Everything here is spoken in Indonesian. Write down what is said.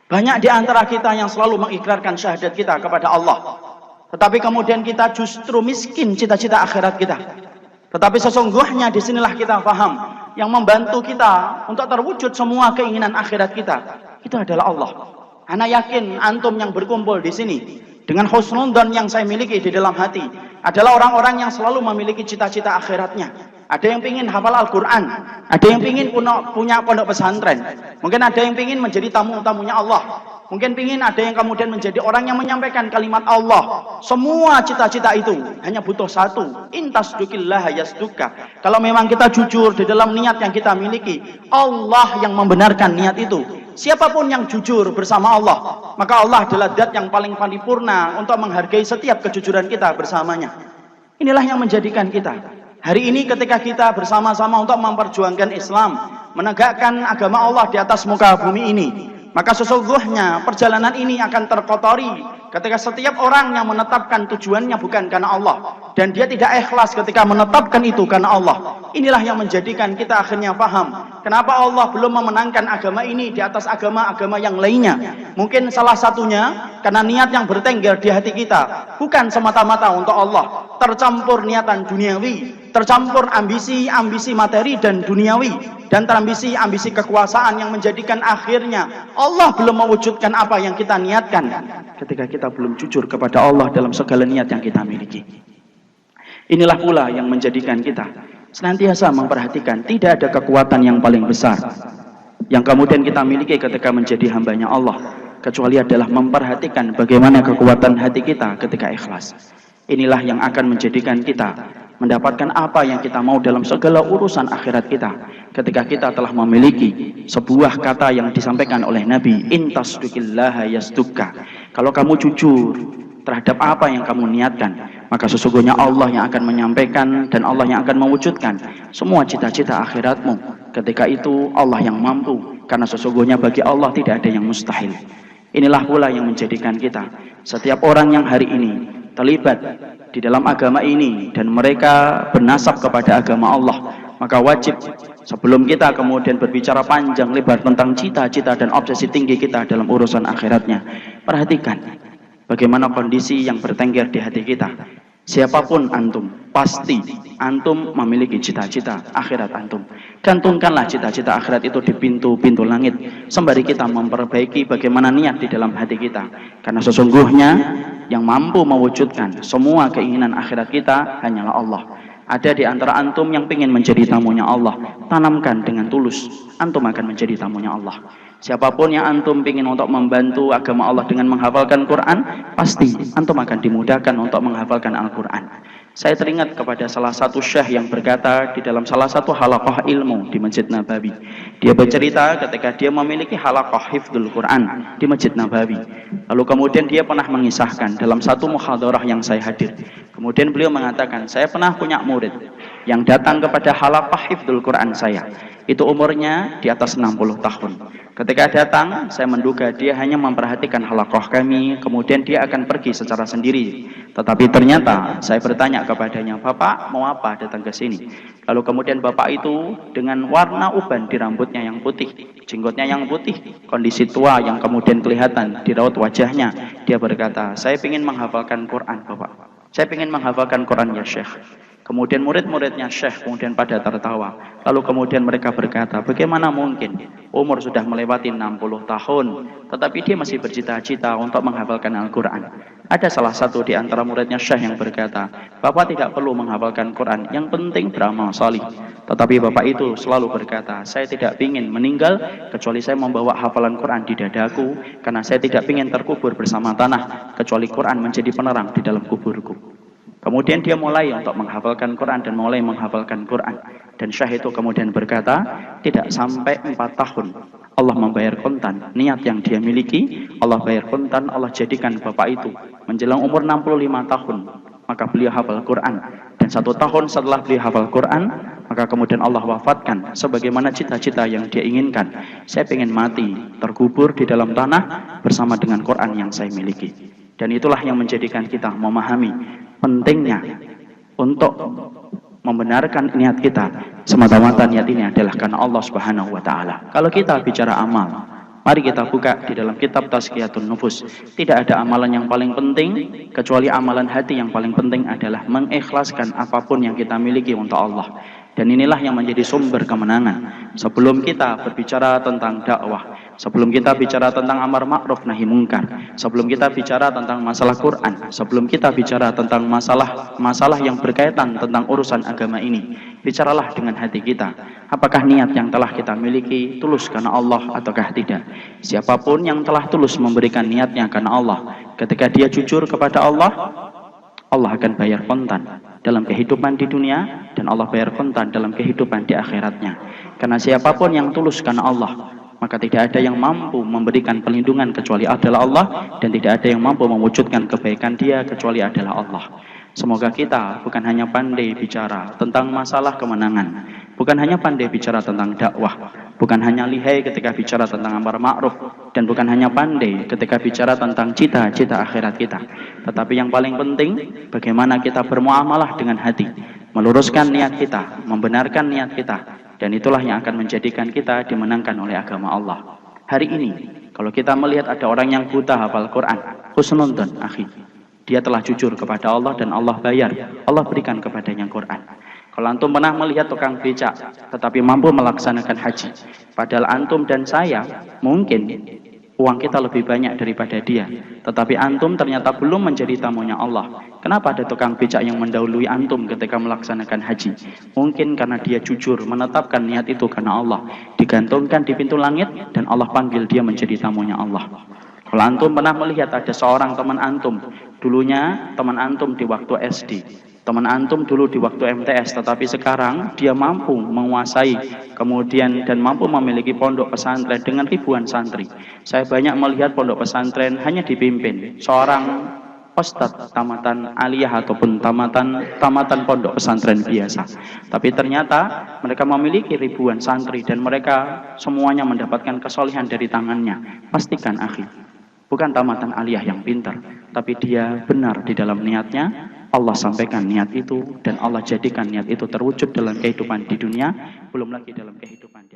Banyak di antara kita yang selalu mengikrarkan syahadat kita kepada Allah, tetapi kemudian kita justru miskin cita-cita akhirat kita. Tetapi sesungguhnya disinilah kita paham, yang membantu kita untuk terwujud semua keinginan akhirat kita, itu adalah Allah. Ana yakin antum yang berkumpul di sini, dengan husnudzon yang saya miliki di dalam hati, adalah orang-orang yang selalu memiliki cita-cita akhiratnya. Ada yang ingin hafal Al-Quran, ada yang ingin punya pondok pesantren, mungkin ada yang ingin menjadi tamu-tamunya Allah, mungkin ingin ada yang kemudian menjadi orang yang menyampaikan kalimat Allah. Semua cita-cita itu hanya butuh satu, intasdukillah yasduka. Kalau memang kita jujur di dalam niat yang kita miliki, Allah yang membenarkan niat itu. Siapapun yang jujur bersama Allah, maka Allah adalah zat yang paling paripurna untuk menghargai setiap kejujuran kita bersamanya. Inilah yang menjadikan kita hari ini ketika kita bersama-sama untuk memperjuangkan Islam, menegakkan agama Allah di atas muka bumi ini, maka sesungguhnya perjalanan ini akan terkotori ketika setiap orang yang menetapkan tujuannya bukan karena Allah, dan dia tidak ikhlas ketika menetapkan itu karena Allah. Inilah yang menjadikan kita akhirnya paham kenapa Allah belum memenangkan agama ini di atas agama-agama yang lainnya. Mungkin salah satunya karena niat yang bertengger di hati kita bukan semata-mata untuk Allah, tercampur niatan duniawi, tercampur ambisi-ambisi materi dan duniawi, dan terambisi-ambisi kekuasaan yang menjadikan akhirnya Allah belum mewujudkan apa yang kita niatkan ketika kita belum jujur kepada Allah dalam segala niat yang kita miliki. Inilah pula yang menjadikan kita senantiasa memperhatikan tidak ada kekuatan yang paling besar yang kemudian kita miliki ketika menjadi hambanya Allah, kecuali adalah memperhatikan bagaimana kekuatan hati kita ketika ikhlas. Inilah yang akan menjadikan kita mendapatkan apa yang kita mau dalam segala urusan akhirat kita, ketika kita telah memiliki sebuah kata yang disampaikan oleh Nabi, intasdukillaha yasduka. Kalau kamu jujur terhadap apa yang kamu niatkan, maka sesungguhnya Allah yang akan menyampaikan dan Allah yang akan mewujudkan semua cita-cita akhiratmu. Ketika itu Allah yang mampu, karena sesungguhnya bagi Allah tidak ada yang mustahil. Inilah pula yang menjadikan kita, setiap orang yang hari ini terlibat di dalam agama ini dan mereka bernasab kepada agama Allah, maka wajib sebelum kita kemudian berbicara panjang lebar tentang cita-cita dan obsesi tinggi kita dalam urusan akhiratnya, perhatikan bagaimana kondisi yang bertengger di hati kita. Siapapun antum, pasti antum memiliki cita-cita akhirat antum. Gantungkanlah cita-cita akhirat itu di pintu-pintu langit, sembari kita memperbaiki bagaimana niat di dalam hati kita. Karena sesungguhnya yang mampu mewujudkan semua keinginan akhirat kita hanyalah Allah. Ada di antara antum yang ingin menjadi tamunya Allah, tanamkan dengan tulus, antum akan menjadi tamunya Allah. Siapapun yang antum ingin untuk membantu agama Allah dengan menghafalkan Quran, pasti antum akan dimudahkan untuk menghafalkan Al-Quran. Saya teringat kepada salah satu syekh yang berkata di dalam salah satu halaqah ilmu di Masjid Nabawi. Dia bercerita ketika dia memiliki halaqah hifdzul Quran di Masjid Nabawi. Lalu kemudian dia pernah mengisahkan dalam satu muhadarah yang saya hadir. Kemudian beliau mengatakan, saya pernah punya murid yang datang kepada halaqah hifdzul Quran saya. Itu umurnya di atas 60 tahun. Ketika datang, saya menduga dia hanya memperhatikan halaqah kami, kemudian dia akan pergi secara sendiri. Tetapi ternyata saya bertanya kepadanya, Bapak mau apa datang ke sini? Lalu kemudian Bapak itu dengan warna uban di rambutnya yang putih, jenggotnya yang putih, kondisi tua yang kemudian kelihatan di raut wajahnya. Dia berkata, saya ingin menghafalkan Quran Bapak. Saya ingin menghafalkan Quran ya Syekh. Kemudian murid-muridnya Syekh kemudian pada tertawa. Lalu kemudian mereka berkata, bagaimana mungkin umur sudah melewati 60 tahun, tetapi dia masih bercita-cita untuk menghafalkan Al-Quran. Ada salah satu di antara muridnya Syekh yang berkata, Bapak tidak perlu menghafalkan Quran, yang penting beramal salih. Tetapi Bapak itu selalu berkata, saya tidak ingin meninggal kecuali saya membawa hafalan Quran di dadaku, karena saya tidak ingin terkubur bersama tanah kecuali Quran menjadi penerang di dalam kuburku. Kemudian dia mulai untuk menghafalkan Quran dan mulai menghafalkan Quran. Dan Syekh itu kemudian berkata, tidak sampai 4 tahun Allah membayar kontan niat yang dia miliki. Allah bayar kontan, Allah jadikan bapak itu menjelang umur 65 tahun maka beliau hafal Quran. Dan 1 tahun setelah beliau hafal Quran, maka kemudian Allah wafatkan sebagaimana cita-cita yang dia inginkan. Saya ingin mati terkubur di dalam tanah bersama dengan Quran yang saya miliki. Dan itulah yang menjadikan kita memahami pentingnya untuk membenarkan niat kita semata-mata niat ini adalah karena Allah Subhanahu wa taala. Kalau kita bicara amal, Mari kita buka di dalam kitab Tazkiyatun Nufus. Tidak ada amalan yang paling penting kecuali amalan hati. Yang paling penting adalah mengikhlaskan apapun yang kita miliki untuk Allah. Dan inilah yang menjadi sumber kemenangan. Sebelum kita berbicara tentang dakwah, sebelum kita bicara tentang amar ma'ruf nahi mungkar, sebelum kita bicara tentang masalah Quran, sebelum kita bicara tentang masalah yang berkaitan tentang urusan agama ini, bicaralah dengan hati kita. Apakah niat yang telah kita miliki tulus karena Allah ataukah tidak? Siapapun yang telah tulus memberikan niatnya karena Allah, ketika dia jujur kepada Allah, Allah akan bayar kontan dalam kehidupan di dunia, dan Allah bayar kontan dalam kehidupan di akhiratnya. Karena siapapun yang tulus karena Allah, maka tidak ada yang mampu memberikan perlindungan kecuali adalah Allah, dan tidak ada yang mampu mewujudkan kebaikan dia kecuali adalah Allah. Semoga kita bukan hanya pandai bicara tentang masalah kemenangan, bukan hanya pandai bicara tentang dakwah, bukan hanya lihai ketika bicara tentang amar ma'ruf, dan bukan hanya pandai ketika bicara tentang cita-cita akhirat kita, tetapi yang paling penting bagaimana kita bermuamalah dengan hati, meluruskan niat kita, membenarkan niat kita, dan itulah yang akan menjadikan kita dimenangkan oleh agama Allah. Hari ini kalau kita melihat ada orang yang buta hafal Quran, husnudon akhi, dia telah jujur kepada Allah dan Allah bayar, Allah berikan kepadanya Quran. Kalau antum pernah melihat tukang becak tetapi mampu melaksanakan haji, padahal antum dan saya mungkin uang kita lebih banyak daripada dia, tetapi antum ternyata belum menjadi tamunya Allah. Kenapa ada tukang becak yang mendahului antum ketika melaksanakan haji? Mungkin karena dia jujur menetapkan niat itu karena Allah, digantungkan di pintu langit, dan Allah panggil dia menjadi tamunya Allah. Kalau antum pernah melihat ada seorang teman antum, dulunya teman antum di waktu SD, teman antum dulu di waktu MTS, tetapi sekarang dia mampu menguasai kemudian dan mampu memiliki pondok pesantren dengan ribuan santri. Saya banyak melihat pondok pesantren hanya dipimpin seorang ustadz tamatan aliyah ataupun tamatan pondok pesantren biasa, tapi ternyata mereka memiliki ribuan santri dan mereka semuanya mendapatkan kesolehan dari tangannya. Pastikan akhi, bukan tamatan aliyah yang pintar, tapi dia benar di dalam niatnya. Allah sampaikan niat itu dan Allah jadikan niat itu terwujud dalam kehidupan di dunia, belum lagi dalam kehidupan